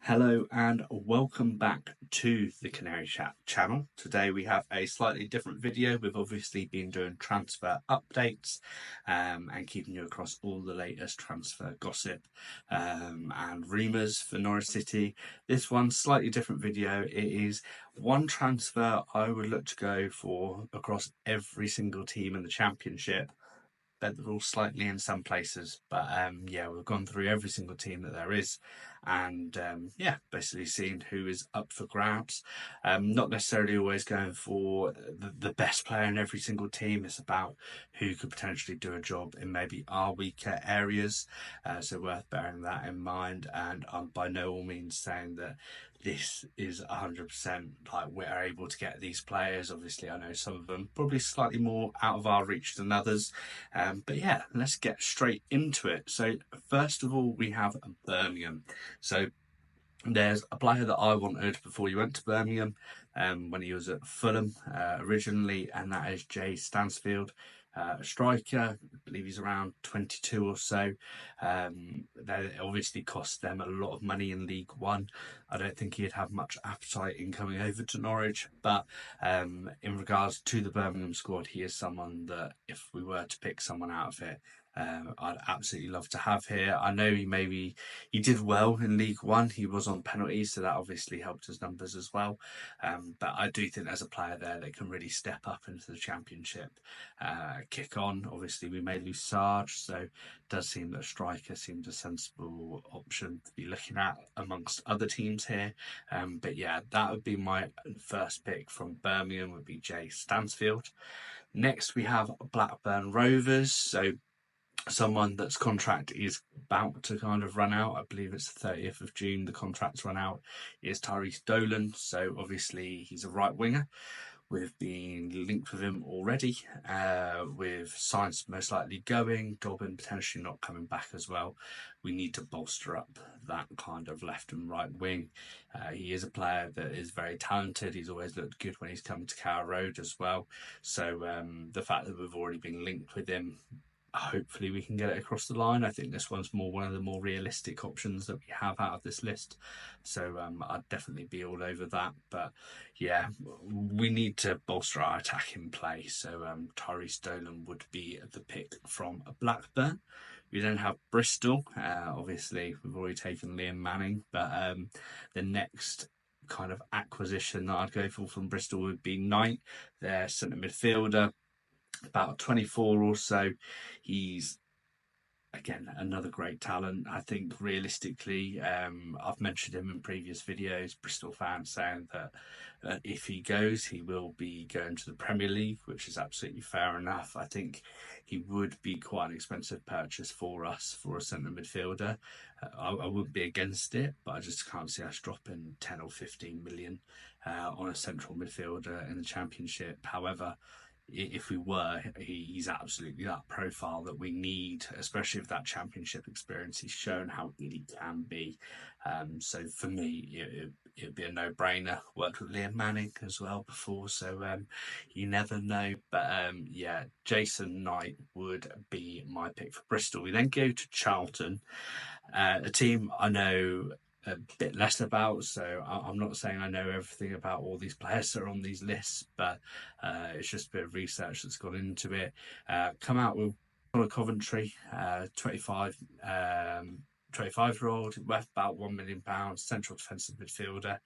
Hello and welcome back to the Canary Chat channel. Today we have a slightly different video. We've obviously been doing transfer updates and keeping you across all the latest transfer gossip and rumours for Norwich City. This one's slightly different video. It is one transfer I would look to go for across every single team in the Championship. Bet they're all slightly in some places, but yeah, we've gone through every single team that there is, and yeah, basically seeing who is up for grabs. Not necessarily always going for the best player in every single team. It's about who could potentially do a job in maybe our weaker areas. So worth bearing that in mind. And I'm by no means saying that this is 100% like we're able to get these players. Obviously, I know some of them probably slightly more out of our reach than others. But yeah, let's get straight into it. So first of all, we have Birmingham. So there's a player that I wanted before you went to Birmingham when he was at Fulham originally, and that is Jay Stansfield. A striker, I believe he's around 22 or so. That obviously cost them a lot of money in League One. I don't think he'd have much appetite in coming over to Norwich, but in regards to the Birmingham squad, he is someone that if we were to pick someone out of it, I'd absolutely love to have here. I know he did well in League One. He was on penalties, so that obviously helped his numbers as well. But I do think there's a player there that can really step up into the Championship, kick on. Obviously, we may lose Sarge, so it does seem that striker seems a sensible option to be looking at amongst other teams here. But yeah, that would be my first pick from Birmingham, would be Jay Stansfield. Next, we have Blackburn Rovers. So someone that's contract is about to kind of run out. I believe it's the 30th of June, the contract's run out, is Tyrese Dolan. So obviously he's a right winger. We've been linked with him already, with Science most likely going, Dobbin potentially not coming back as well. We need to bolster up that kind of left and right wing. He is a player that is very talented. He's always looked good when he's come to Carrow Road as well. So the fact that we've already been linked with him, hopefully we can get it across the line. I think this one's one of the more realistic options that we have out of this list. So I'd definitely be all over that. But yeah, we need to bolster our attacking play. So Tyrese Dolan would be the pick from Blackburn. We then have Bristol. Obviously, we've already taken Liam Manning, but the next kind of acquisition that I'd go for from Bristol would be Knight, their centre midfielder, about 24 or so. He's, again, another great talent. I think realistically, I've mentioned him in previous videos, Bristol fans saying that if he goes, he will be going to the Premier League, which is absolutely fair enough. I think he would be quite an expensive purchase for us for a centre midfielder. I wouldn't be against it, but I just can't see us dropping 10 or 15 million on a central midfielder in the Championship. However, if we were, he's absolutely that profile that we need, especially with that Championship experience. He's shown how good he can be. So for me, it'd be a no-brainer. Worked with Liam Manning as well before, so you never know. But yeah, Jason Knight would be my pick for Bristol. We then go to Charlton, a team I know a bit less about, so I'm not saying I know everything about all these players that are on these lists, but it's just a bit of research that's gone into it. Come out with Coventry, 25-year-old, worth about £1 million, central defensive midfielder.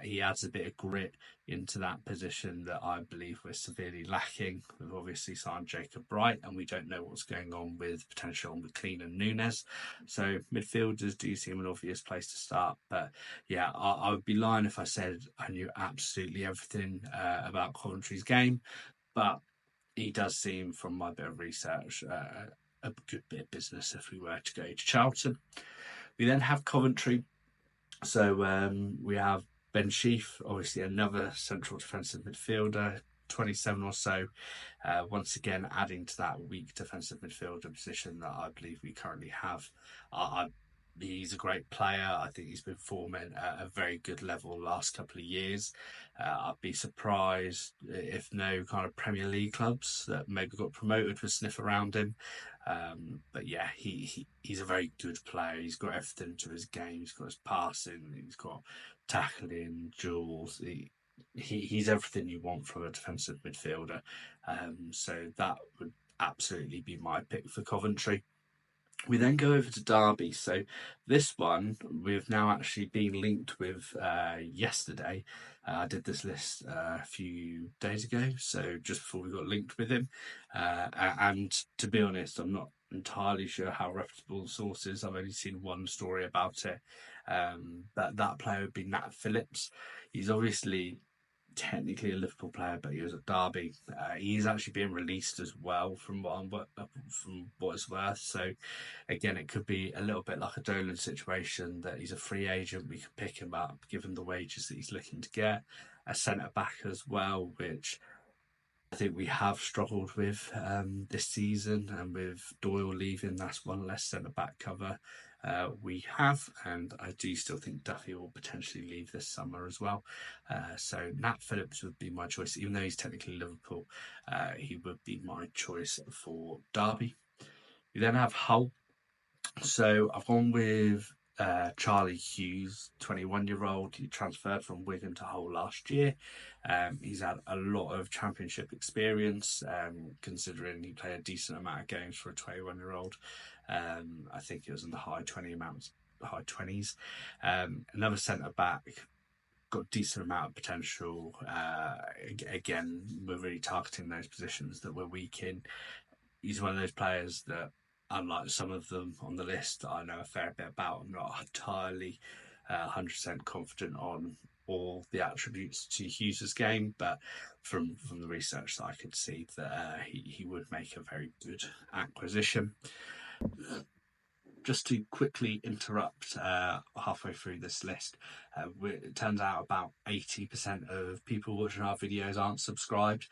He adds a bit of grit into that position that I believe we're severely lacking. We've obviously signed Jacob Bright, and we don't know what's going on with potential on McLean and Nunes. So midfielders do seem an obvious place to start. But yeah, I would be lying if I said I knew absolutely everything about Coventry's game. But he does seem, from my bit of research, a good bit of business if we were to go to Charlton. We then have Coventry. So we have Ben Sheaf, obviously another central defensive midfielder, 27 or so. Once again, adding to that weak defensive midfielder position that I believe we currently have. I He's a great player. I think he's been performing at a very good level the last couple of years. I'd be surprised if no kind of Premier League clubs that maybe got promoted would sniff around him. But yeah, he's a very good player. He's got everything to his game. He's got his passing. He's got tackling, duels. He's everything you want from a defensive midfielder. So that would absolutely be my pick for Coventry. We then go over to Derby. So this one we've now actually been linked with yesterday. I did this list a few days ago, so just before we got linked with him. And to be honest, I'm not entirely sure how reputable the source is. I've only seen one story about it. But that player would be Nat Phillips. He's obviously technically a Liverpool player, but he was at Derby. He's actually being released as well, from what it's worth. So again, it could be a little bit like a Dolan situation, that he's a free agent. We could pick him up given the wages that he's looking to get. A centre back as well, which I think we have struggled with this season, and with Doyle leaving, that's one less centre back cover we have, and I do still think Duffy will potentially leave this summer as well. So Nat Phillips would be my choice, even though he's technically Liverpool. He would be my choice for Derby. We then have Hull. So I've gone with Charlie Hughes, 21-year-old. He transferred from Wigan to Hull last year. He's had a lot of championship experience, considering he played a decent amount of games for a 21-year-old. I think it was in the high 20s. Another centre back, got a decent amount of potential. Again, we're really targeting those positions that we're weak in. He's one of those players that, unlike some of them on the list that I know a fair bit about, I'm not entirely 100% confident on all the attributes to Hughes's game, but from the research that I could see, that he would make a very good acquisition. Just to quickly interrupt halfway through this list, it turns out about 80% of people watching our videos aren't subscribed.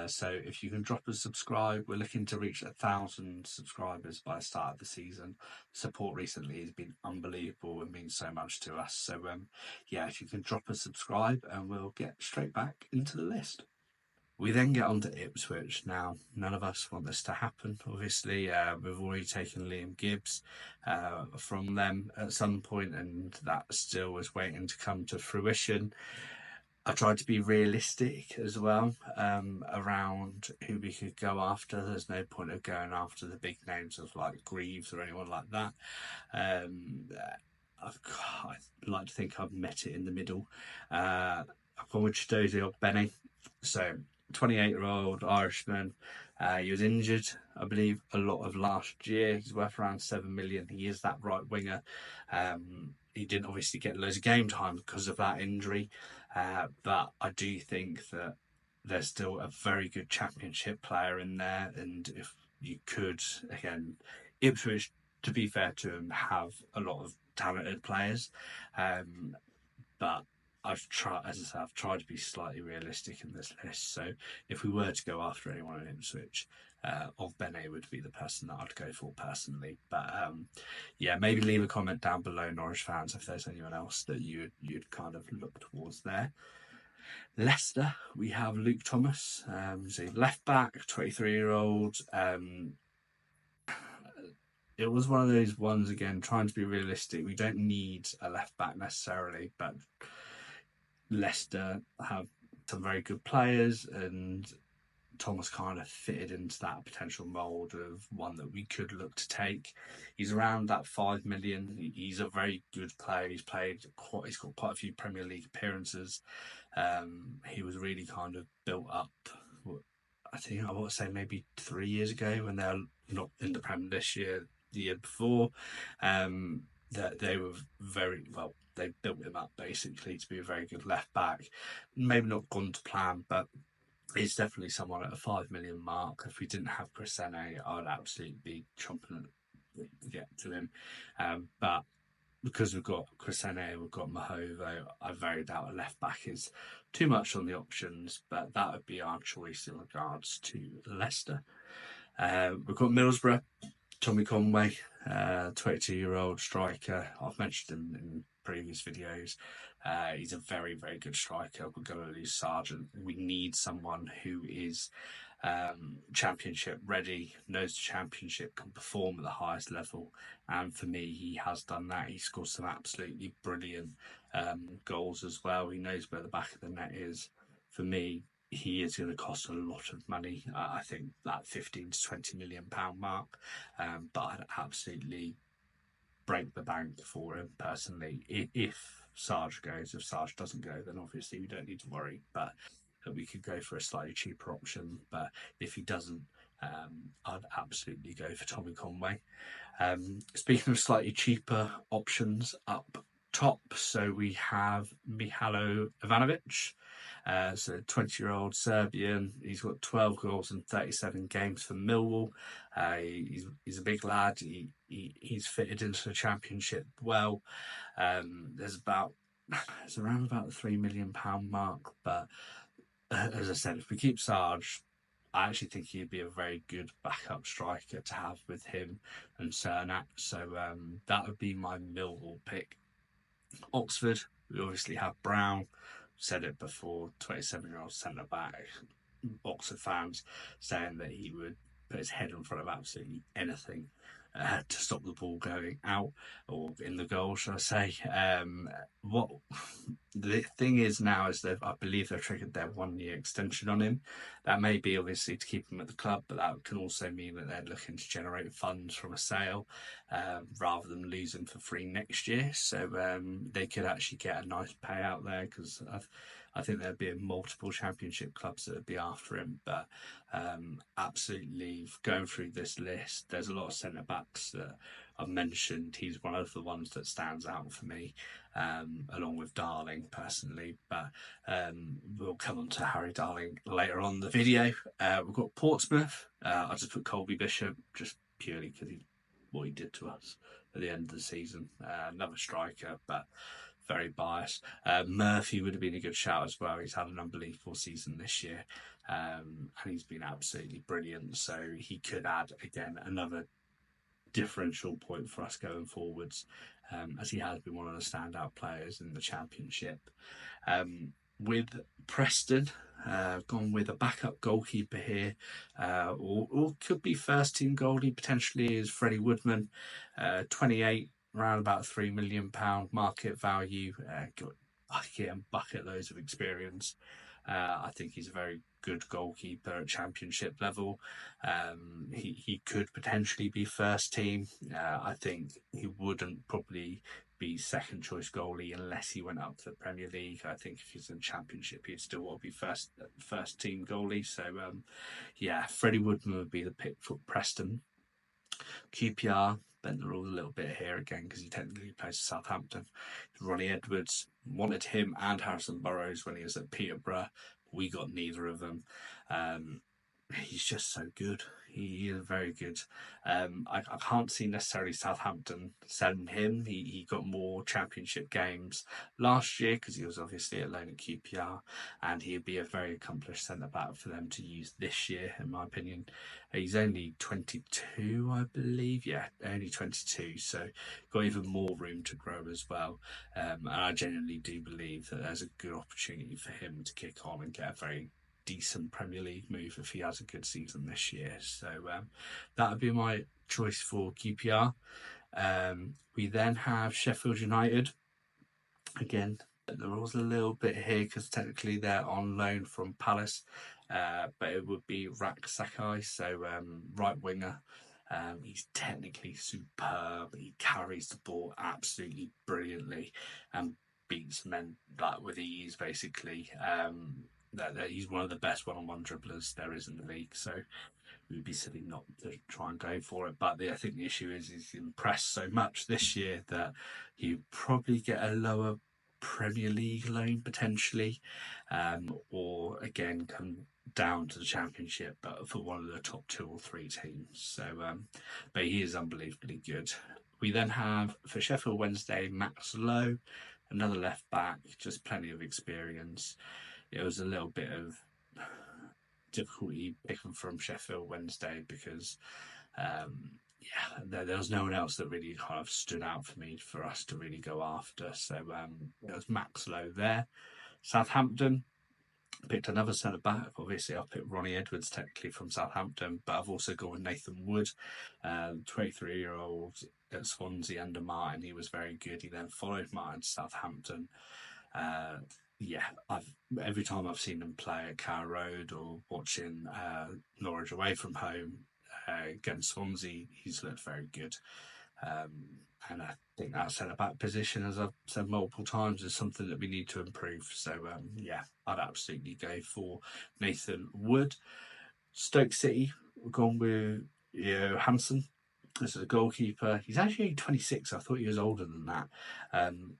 So if you can drop a subscribe, we're looking to reach 1,000 subscribers by the start of the season. Support recently has been unbelievable and means so much to us. So yeah, if you can drop a subscribe, and we'll get straight back into the list. We then get on to Ipswich. Now, none of us want this to happen, obviously. We've already taken Liam Gibbs from them at some point, and that still is waiting to come to fruition. I tried to be realistic as well around who we could go after. There's no point of going after the big names of like Greaves or anyone like that. I'd like to think I've met it in the middle. I've gone with Chidozie Ogbene. So 28-year-old Irishman. He was injured, I believe, a lot of last year. He's worth around 7 million. He is that right winger. He didn't obviously get loads of game time because of that injury, but I do think that there's still a very good championship player in there. And if you could, again, Ipswich, to be fair to him, have a lot of talented players, but I've tried, as I said, I've tried to be slightly realistic in this list. So if we were to go after anyone in Ipswich, Ogbene would be the person that I'd go for personally. But yeah, maybe leave a comment down below, Norwich fans, if there's anyone else that you'd kind of look towards there. Leicester, we have Luke Thomas, so left back, 23-year-old. It was one of those ones, again, trying to be realistic. We don't need a left back necessarily, but Leicester have some very good players, and Thomas kind of fitted into that potential mould of one that we could look to take. He's around that 5 million. He's a very good player. He's got quite a few Premier League appearances. He was really kind of built up, I think I want to say maybe 3 years ago, when they're not in the Premier this year, the year before. That they were very well. They built him up basically to be a very good left back. Maybe not gone to plan, but he's definitely someone at a 5 million mark. If we didn't have Chris Sene, I would absolutely be chomping to get to him. But because we've got Chris Sene, we've got Mahova, I very doubt a left back is too much on the options, but that would be our choice in regards to Leicester. We've got Middlesbrough, Tommy Conway. 22-year-old striker. I've mentioned him in previous videos. He's a very, very good striker. We're going to lose Sargent. We need someone who is championship ready, knows the championship, can perform at the highest level. And for me, he has done that. He scored some absolutely brilliant goals as well. He knows where the back of the net is. For me, he is going to cost a lot of money. I think that 15 to 20 million pound mark. But I'd absolutely break the bank for him personally. If Sarge goes, if Sarge doesn't go, then obviously we don't need to worry. But we could go for a slightly cheaper option. But if he doesn't, I'd absolutely go for Tommy Conway. Speaking of slightly cheaper options up top, so we have Mihajlo Ivanovic. So 20-year-old Serbian. He's got 12 goals in 37 games for Millwall. He's a big lad. He's fitted into the championship well. It's around about the £3 million mark. But as I said, if we keep Sarge, I actually think he'd be a very good backup striker to have with him and Cernak. So that would be my Millwall pick. Oxford, we obviously have Brown. Said it before, 27-year-old centre back. Oxford fans saying that he would put his head in front of absolutely anything to stop the ball going out or in the goal, shall I say. What the thing is now is that I believe they've triggered their 1-year extension on him. That may be obviously to keep him at the club, but that can also mean that they're looking to generate funds from a sale rather than lose him for free next year. So they could actually get a nice payout there, because I think there'd be multiple championship clubs that would be after him. But absolutely, going through this list, there's a lot of centre backs that I've mentioned. He's one of the ones that stands out for me, along with Darling personally. But we'll come on to Harry Darling later on in the video. We've got Portsmouth. I just put Colby Bishop just purely because what he did to us at the end of the season. Another striker, but very biased. Murphy would have been a good shout as well. He's had an unbelievable season this year, and he's been absolutely brilliant. So he could add, again, another differential point for us going forwards, as he has been one of the standout players in the championship. With Preston, gone with a backup goalkeeper here, or could be first team goalie potentially, is Freddie Woodman, 28, around about £3 million market value. Got bucket loads of experience. I think he's a very good goalkeeper at championship level. He could potentially be first team. I think he wouldn't probably be second choice goalie unless he went up to the Premier League. I think if he's in championship, he'd still want to be first team goalie. So Freddie Woodman would be the pick for Preston. QPR, bent the rules a little bit here again because he technically plays for Southampton. Ronnie Edwards, wanted him and Harrison Burrows when he was at Peterborough. We got neither of them. He's just so good. He is very good. I can't see necessarily Southampton selling him. He got more championship games last year because he was obviously at loan at QPR, and he'd be a very accomplished centre-back for them to use this year, in my opinion. He's only 22, I believe. Yeah, only 22, so got even more room to grow as well. And I genuinely do believe that there's a good opportunity for him to kick on and get a very decent Premier League move if he has a good season this year. So that would be my choice for QPR. We then have Sheffield United. Again, the rules a little bit here because technically they're on loan from Palace, but it would be Rak Sakai, so right winger. He's technically superb. He carries the ball absolutely brilliantly and beats men with ease, basically. That he's one of the best one-on-one dribblers there is in the league, so we would be silly not to try and go for it. But I think the issue is he's impressed so much this year that you probably get a lower Premier League loan potentially, or again come down to the Championship, but for one of the top 2 or 3 teams. So, but he is unbelievably good. We then have for Sheffield Wednesday Max Lowe, another left back, just plenty of experience. It was a little bit of difficulty picking from Sheffield Wednesday because there was no one else that really kind of stood out for me for us to really go after. So it was Max Lowe there. Southampton, picked another centre back. Obviously, I've picked Ronnie Edwards technically from Southampton, but I've also gone with Nathan Wood, 23-year-old at Swansea under Martin. He was very good. He then followed Martin to Southampton. Every time I've seen him play at Carrow Road or watching Norwich away from home against Swansea, he's looked very good. And I think that centre back position, as I've said multiple times, is something that we need to improve. So I'd absolutely go for Nathan Wood. Stoke City, we've gone with Hansen. This is a goalkeeper. He's actually 26. I thought he was older than that.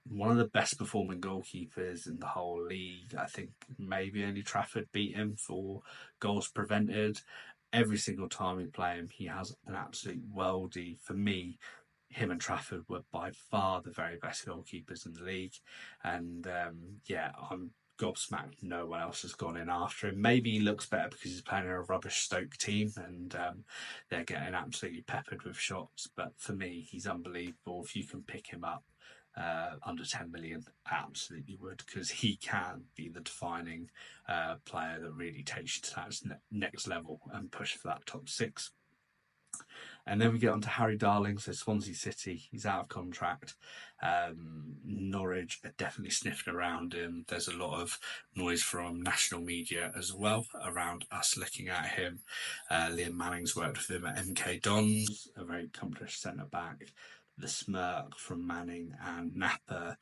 One of the best performing goalkeepers in the whole league. I think maybe only Trafford beat him for goals prevented. Every single time we play him, he has an absolute worldie. For me, him and Trafford were by far the very best goalkeepers in the league. And I'm gobsmacked no one else has gone in after him. Maybe he looks better because he's playing in a rubbish Stoke team and they're getting absolutely peppered with shots. But for me, he's unbelievable. If you can pick him up under 10 million, I absolutely would, because he can be the defining player that really takes you to that next level and push for that top six. And then we get on to Harry Darling, so Swansea City. He's out of contract. Norwich are definitely sniffing around him. There's a lot of noise from national media as well around us looking at him. Liam Manning's worked with him at MK Dons, a very accomplished centre-back. The smirk from Manning and Napper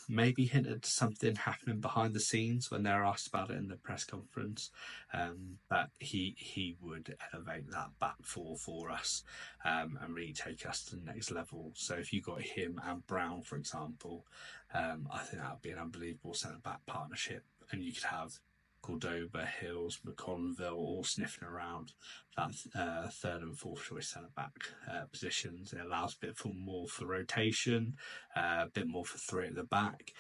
maybe hinted something happening behind the scenes when they're asked about it in the press conference. But he would elevate that back four for us and really take us to the next level. So if you got him and Brown, for example, I think that would be an unbelievable centre-back partnership. And you could have Cordoba, Hills, McConville all sniffing around that third and fourth choice centre-back positions. It allows a bit more for rotation, a bit more for three at the back.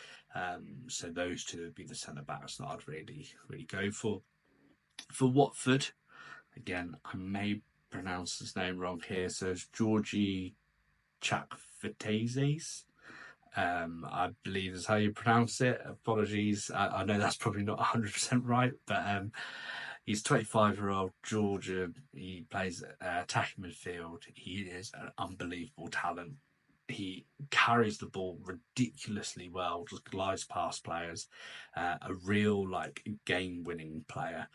So those two would be the centre-backs that I'd really go for. For Watford, again, I may pronounce his name wrong here, so it's Georgie Chakvetazes. I believe is how you pronounce it. Apologies. I know that's probably not 100% right, but he's 25-year-old Georgian. He plays attacking midfield. He is an unbelievable talent. He carries the ball ridiculously well, just glides past players. A real game-winning player.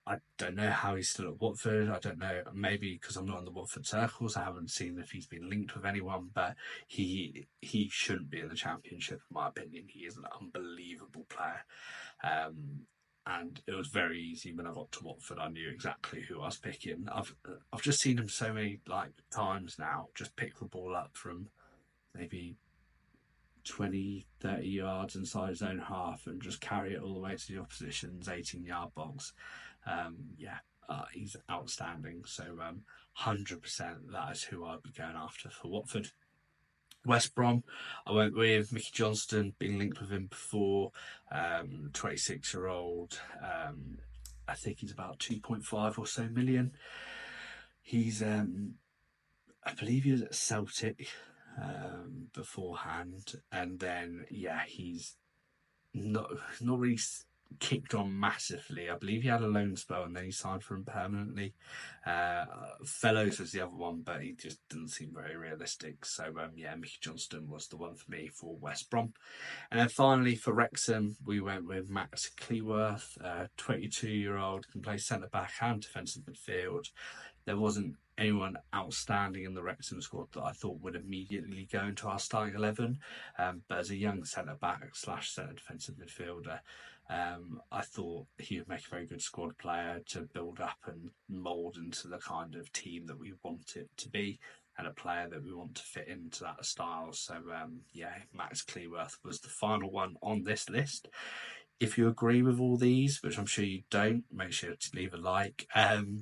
I don't know how he's still at Watford. I don't know, maybe because I'm not in the Watford circles, I haven't seen if he's been linked with anyone, but he shouldn't be in the Championship, in my opinion. He is an unbelievable player. And it was very easy when I got to Watford. I knew exactly who I was picking. I've just seen him so many times now, just pick the ball up from maybe 20, 30 yards inside his own half and just carry it all the way to the opposition's 18-yard box. He's outstanding. So 100% that is who I'd be going after for Watford. West Brom, I went with Mickey Johnston, been linked with him before, 26-year-old. I think he's about 2.5 or so million. He's, I believe he was at Celtic beforehand, and then he's not really kicked on massively. I believe he had a loan spell and then he signed for him permanently. Fellows was the other one, but he just didn't seem very realistic. So Mickey Johnston was the one for me for West Brom. And then finally for Wrexham, we went with Max Cleworth, 22-year-old, can play centre back and defensive midfield. There wasn't anyone outstanding in the Wrexham squad that I thought would immediately go into our starting 11. But as a young centre-back / centre defensive midfielder, I thought he would make a very good squad player to build up and mould into the kind of team that we want it to be, and a player that we want to fit into that style. So Max Cleworth was the final one on this list. If you agree with all these, which I'm sure you don't, make sure to leave a like.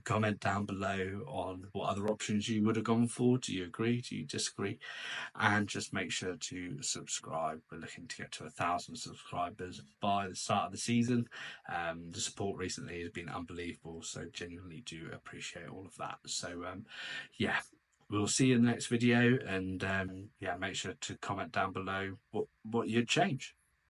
Comment down below on what other options you would have gone for. Do you agree? Do you disagree? And just make sure to subscribe. We're looking to get to 1,000 subscribers by the start of the season. The support recently has been unbelievable, so genuinely do appreciate all of that. So yeah, we'll see you in the next video, and yeah, make sure to comment down below what you'd change.